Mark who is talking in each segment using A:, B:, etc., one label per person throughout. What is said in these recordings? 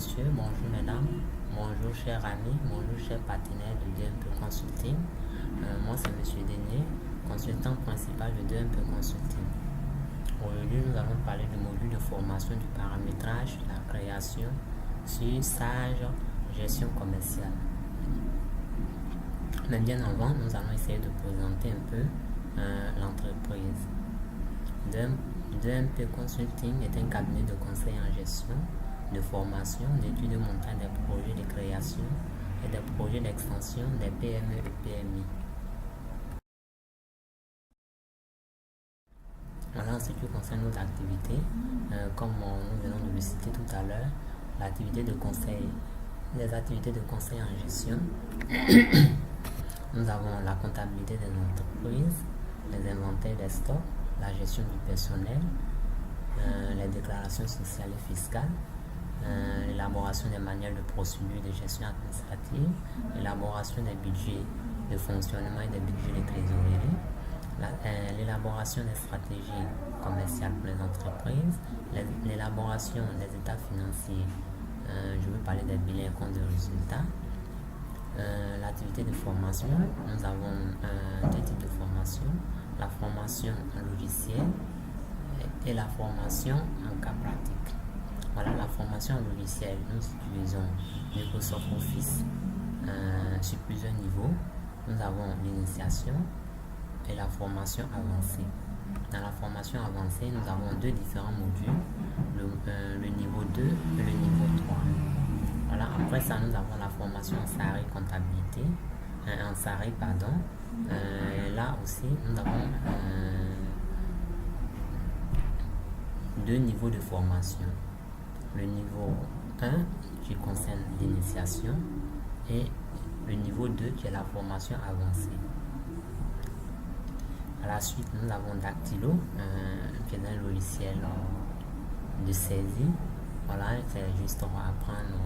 A: monsieur, bonjour mesdames, bonjour chers amis, bonjour chers partenaires de DMP Consulting. Moi c'est monsieur Denier, consultant principal de DMP Consulting. Aujourd'hui nous allons parler du module de formation du paramétrage, de la création sur Sage Gestion commerciale. Mais bien avant, nous allons essayer de présenter un peu l'entreprise. DMP Consulting est un cabinet de conseil en gestion, de formation, d'études de montage des projets de création et des projets d'extension des PME et PMI. Voilà, en ce qui concerne nos activités, comme nous venons de le citer tout à l'heure, l'activité de conseil, les activités de conseil en gestion. Nous avons la comptabilité des entreprises, les inventaires des stocks, la gestion du personnel, les déclarations sociales et fiscales, l'élaboration des manuels de procédure de gestion administrative, l'élaboration des budgets de fonctionnement et des budgets de trésorerie, l'élaboration des stratégies commerciales pour les entreprises, l'élaboration des états financiers, je veux parler des bilans et comptes de résultats, l'activité de formation. Nous avons deux types de formation, la formation en logiciel et la formation en cas pratique. Voilà, la formation en logiciel, nous utilisons Microsoft Office sur plusieurs niveaux. Nous avons l'initiation et la formation avancée. Dans la formation avancée, nous avons deux différents modules, le niveau 2 et le niveau 3. Voilà, après ça, nous avons la formation en SARI comptabilité, en SARI, pardon. Là aussi, nous avons deux niveaux de formation. Le niveau 1 qui concerne l'initiation et le niveau 2 qui est la formation avancée. À la suite, nous avons Dactylo, qui est un logiciel de saisie. Voilà, c'est juste pour apprendre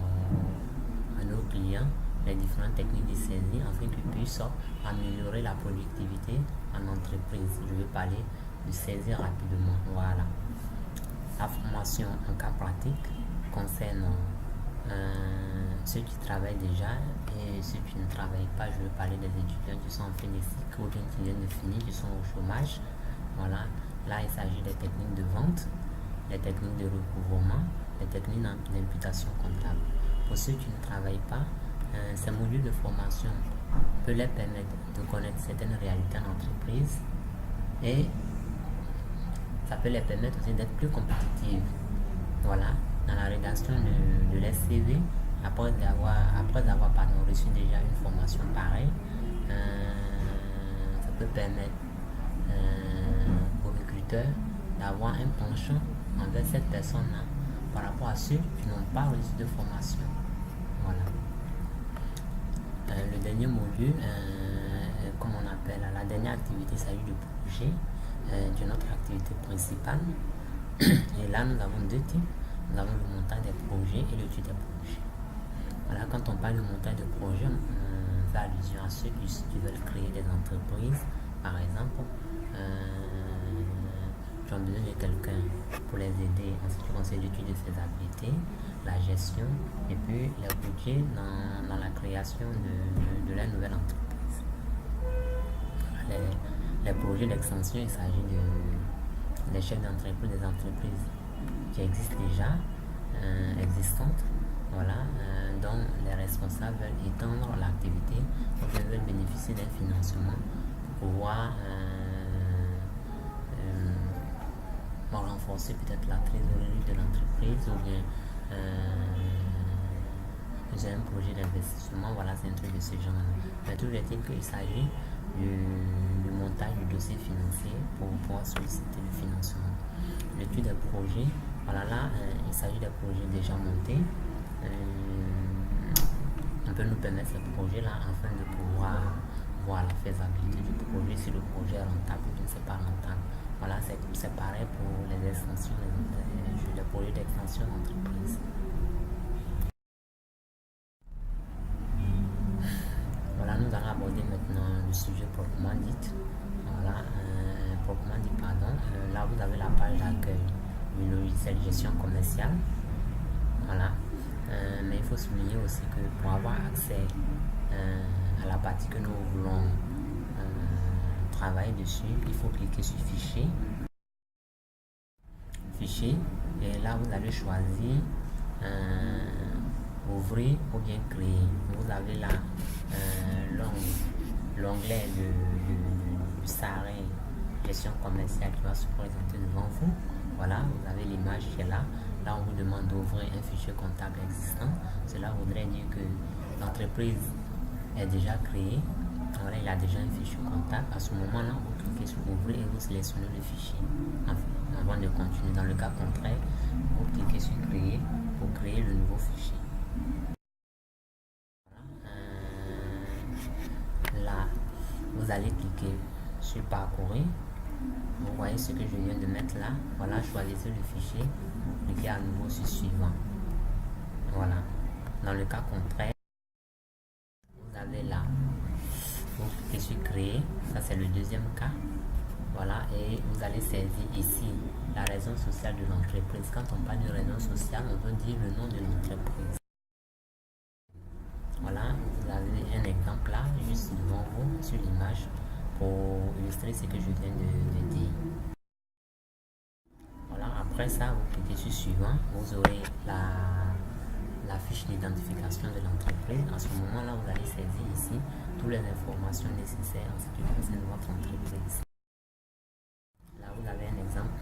A: à nos clients les différentes techniques de saisie afin qu'ils puissent améliorer la productivité en entreprise. Je vais parler de saisie rapidement. Voilà. La formation en cas pratique concerne ceux qui travaillent déjà et ceux qui ne travaillent pas. Je vais parler des étudiants qui sont en fin de cycle ou bien qui viennent de finir, qui sont au chômage. Voilà. Là, il s'agit des techniques de vente, les techniques de recouvrement, les techniques d'imputation comptable. Pour ceux qui ne travaillent pas, ces modules de formation peuvent les permettre de connaître certaines réalités en entreprise et ça peut les permettre aussi d'être plus compétitifs. Voilà, dans la rédaction de leur CV, après avoir reçu déjà une formation pareille, ça peut permettre aux recruteurs d'avoir un penchant envers cette personne-là par rapport à ceux qui n'ont pas reçu de formation. Voilà. Le dernier module, comme on appelle, la dernière activité, il s'agit du projet de notre activité principale. Et là, nous avons deux types. Nous avons le montage des projets et l'étude des projets. Voilà, quand on parle de montage de projet, on fait allusion à ceux qui veulent créer des entreprises, par exemple. Qui ont besoin de quelqu'un pour les aider en ce qui concerne l'étude de faisabilité, la gestion et puis les budgets dans la création de la nouvelle entreprise. Les projets d'extension, il s'agit des chefs d'entreprise, des entreprises qui existent déjà, existantes, voilà, dont les responsables veulent étendre l'activité ou veulent bénéficier d'un financement pour pouvoir renforcer peut-être la trésorerie de l'entreprise ou bien j'ai un projet d'investissement, voilà, c'est un truc de ce genre. Mais toujours est-il qu'il s'agit du montage du dossier financier pour pouvoir solliciter le financement. L'étude des projets, voilà, là, il s'agit des projets déjà montés. On peut nous permettre ce projet-là afin de pouvoir voir la faisabilité du projet, si le projet est rentable ou bien c'est pas rentable. Voilà, c'est pareil pour les extensions, les projets d'extension d'entreprise. Voilà, nous allons aborder maintenant le sujet proprement dit. Voilà, là vous avez la page d'accueil du logiciel gestion commerciale. Voilà. Mais il faut souligner aussi que pour avoir accès à la partie que nous voulons travailler dessus, il faut cliquer sur fichier. Fichier. Et là, vous allez choisir ouvrir ou bien créer. Vous avez là l'onglet du SARE gestion commerciale qui va se présenter devant vous. Voilà, vous avez l'image qui est là. Là, on vous demande d'ouvrir un fichier comptable existant. Cela voudrait dire que l'entreprise est déjà créée. Voilà, il a déjà un fichier comptable. À ce moment-là, vous cliquez sur ouvrir et vous sélectionnez le fichier. Enfin, avant de continuer, dans le cas contraire, vous cliquez sur créer pour créer le nouveau fichier. Là, vous allez cliquer sur parcourir. Vous voyez ce que je viens de mettre là. Voilà, choisissez le fichier. Vous cliquez à nouveau sur suivant. Voilà. Dans le cas contraire, vous avez là. Vous cliquez sur créer. Ça, c'est le deuxième cas. Voilà. Et vous allez saisir ici la raison sociale de l'entreprise. Quand on parle de raison sociale, on veut dire le nom de l'entreprise. Voilà. Vous avez un exemple là, juste devant vous, sur l'image, pour illustrer ce que je viens de dire. Voilà, après ça, vous cliquez sur suivant, vous aurez la fiche d'identification de l'entreprise. À ce moment-là, vous allez saisir ici toutes les informations nécessaires en ce qui concerne votre entreprise. Là, vous avez un exemple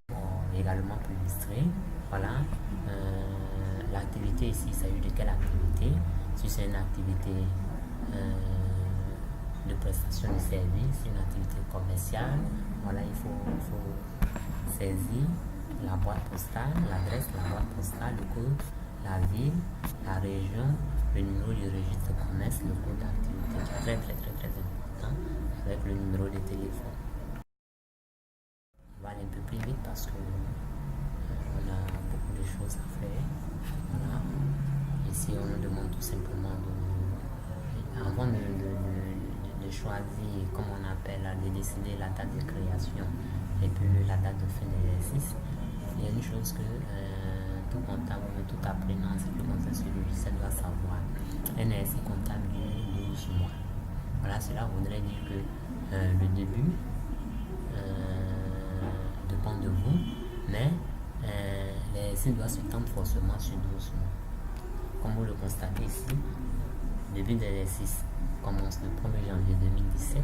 A: également pour illustrer. Voilà, l'activité ici, il s'agit de quelle activité? Si c'est une activité de prestation de services, une activité commerciale, voilà, il faut saisir la boîte postale, l'adresse, la boîte postale, le code, la ville, la région, le numéro du registre de commerce, le code d'activité, qui est très important, avec le numéro de téléphone. On va aller un peu plus vite parce que on a beaucoup de choses à faire. Voilà. Ici, on nous demande tout simplement avant de choisir, comme on appelle, de décider la date de création et puis la date de fin d'exercice. Il y a une chose que tout comptable, tout apprenant en ce qui concerne ce logiciel doit savoir. Un exercice comptable dure 12 mois. Voilà, cela voudrait dire que le début dépend de vous, mais l'exercice doit se tendre forcément sur 12 mois. Comme vous le constatez ici, le début de l'exercice commence le 1er janvier 2017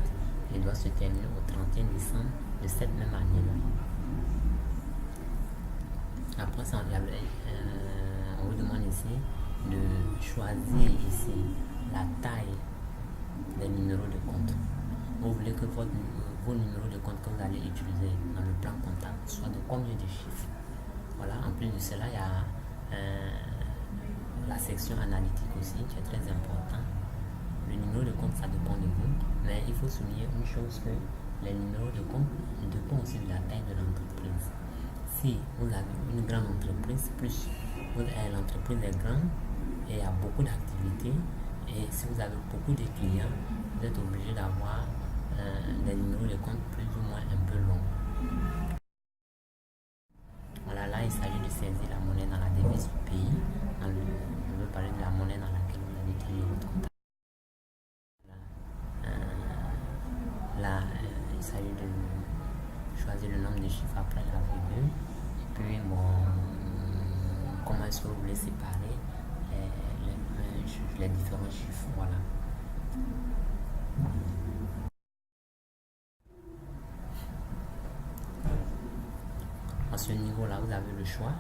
A: et doit se terminer au 31 décembre de cette même année-là. Après ça, on vous demande ici de choisir ici la taille des numéros de compte. Vous voulez que vos numéros de compte que vous allez utiliser dans le plan comptable soient de combien de chiffres. Voilà, en plus de cela, il y a la section analytique aussi qui est très important. Le numéro de compte, ça dépend de vous, mais il faut souligner une chose, que les numéros de compte dépendent aussi de la taille de l'entreprise. Si vous avez une grande entreprise, plus l'entreprise est grande et il y a beaucoup d'activités, et si vous avez beaucoup de clients, vous êtes obligé d'avoir des numéros de compte plus ou moins un peu longs. Voilà, là il s'agit de saisir la monnaie dans la devise du pays. Je veux parler de la monnaie dans laquelle vous avez créé votre compte. Là, il s'agit de choisir le nombre de chiffres après la virgule. Et puis, comment est-ce que vous voulez séparer les différents chiffres. Voilà. À ce niveau-là, vous avez le choix.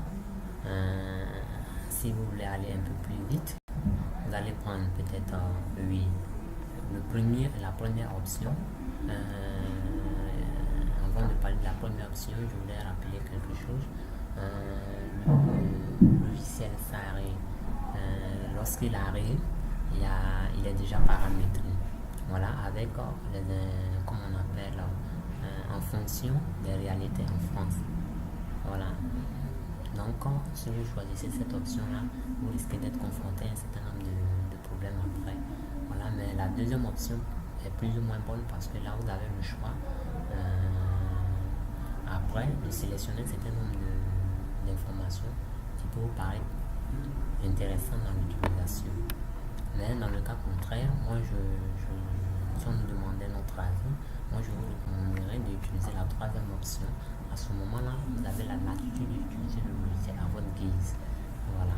A: Si vous voulez aller un peu plus vite, vous allez prendre peut-être oui, la première option. Avant de parler de la première option, je voulais rappeler quelque chose. Le logiciel SARE, lorsqu'il arrive, il est déjà paramétré. Voilà, avec comme on appelle, en fonction des réalités en France. Voilà. Donc, si vous choisissez cette option-là, vous risquez d'être confronté à un certain nombre de problèmes après. Voilà, mais la deuxième option est plus ou moins bonne parce que là, vous avez le choix après de sélectionner un certain nombre d'informations qui peuvent vous paraître intéressant dans l'utilisation. Mais dans le cas contraire, si on nous demandait notre avis, moi je vous recommanderais d'utiliser la troisième option. À ce moment-là, vous avez la latitude d'utiliser le logiciel à votre guise. Voilà.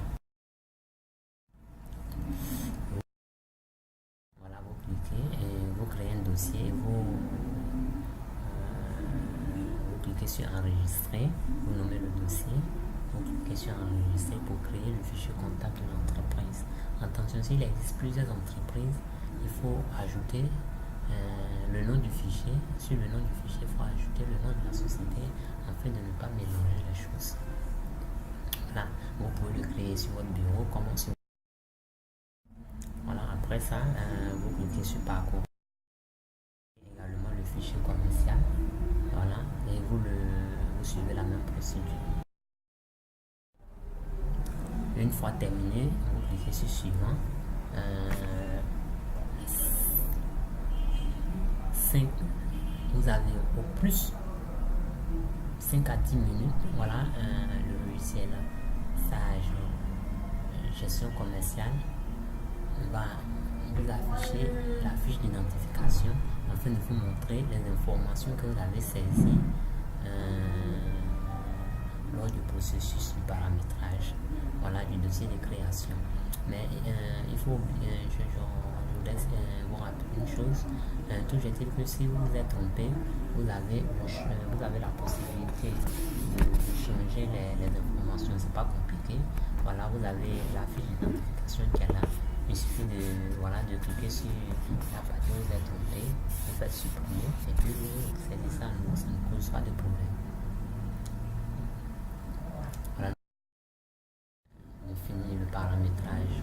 A: Voilà, vous cliquez et vous créez un dossier et vous cliquez sur enregistrer, vous nommez le dossier, vous cliquez sur enregistrer pour créer le fichier contact de l'entreprise. Attention, s'il existe plusieurs entreprises, il faut ajouter le nom du fichier. Sur le nom du fichier, il faut ajouter le nom de la société afin de ne pas mélanger les choses. Voilà, vous pouvez le créer sur votre bureau comme sur. Voilà, après ça, vous cliquez sur parcours. Également le fichier commercial. Voilà, et vous suivez la même procédure. Une fois terminé, vous cliquez sur suivant. 5, vous avez au plus 5 à 10 minutes. Voilà, le logiciel Sage gestion commerciale va vous afficher la fiche d'identification afin de vous montrer les informations que vous avez saisies lors du processus du paramétrage, voilà, du dossier de création. Mais il faut, je vous laisse vous rappeler une chose, toujours est-il que si vous vous êtes trompé, vous avez la possibilité de changer les informations, c'est pas compliqué. Voilà, vous avez la fiche d'identification qui est là. Il suffit de cliquer sur la partie où vous êtes trompé, vous faites supprimer et puis vous saisissez ça à nouveau, ça ne pose pas de problème. Voilà, j'ai fini le paramétrage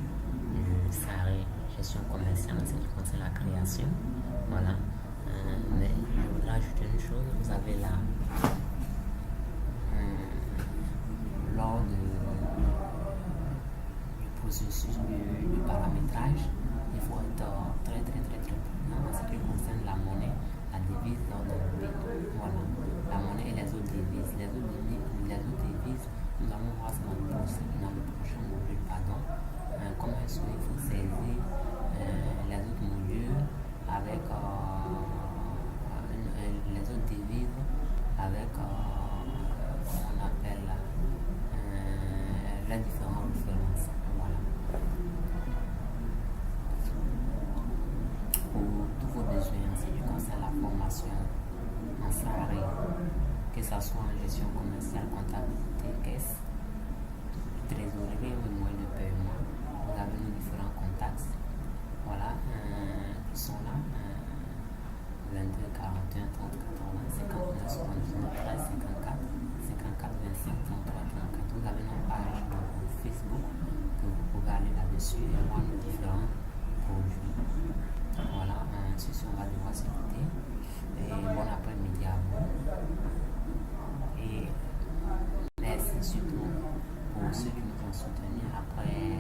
A: du SARE gestion commerciale en ce qui concerne la création. Voilà, mais je voudrais ajouter une chose, vous avez là lors du processus du paramétrage, il faut être très prudent en ce qui concerne la monnaie, la devise lors de l'OP. Voilà, la monnaie et les autres devises. Les autres devises, nous allons voir ça dans le prochain module. Comment est-ce qu'il faut saisir les autres modules avec les autres devises avec comment on appelle les différentes références. Voilà. Pour tous vos besoins en ce qui concerne la formation en salarié, que ce soit en gestion commerciale, comptabilité, caisse, trésorerie ou moyen de paiement, vous avez nos différents contacts. Voilà, qui sont là. 22 41 30 80 59 79 13 54 54 25 33 34. Vous avez nos pages Facebook que vous pouvez aller là-dessus et voir nos différents produits. Voilà, sur ce on va devoir se quitter. Et bon après-midi à vous. Et merci surtout pour ceux qui nous ont soutenus après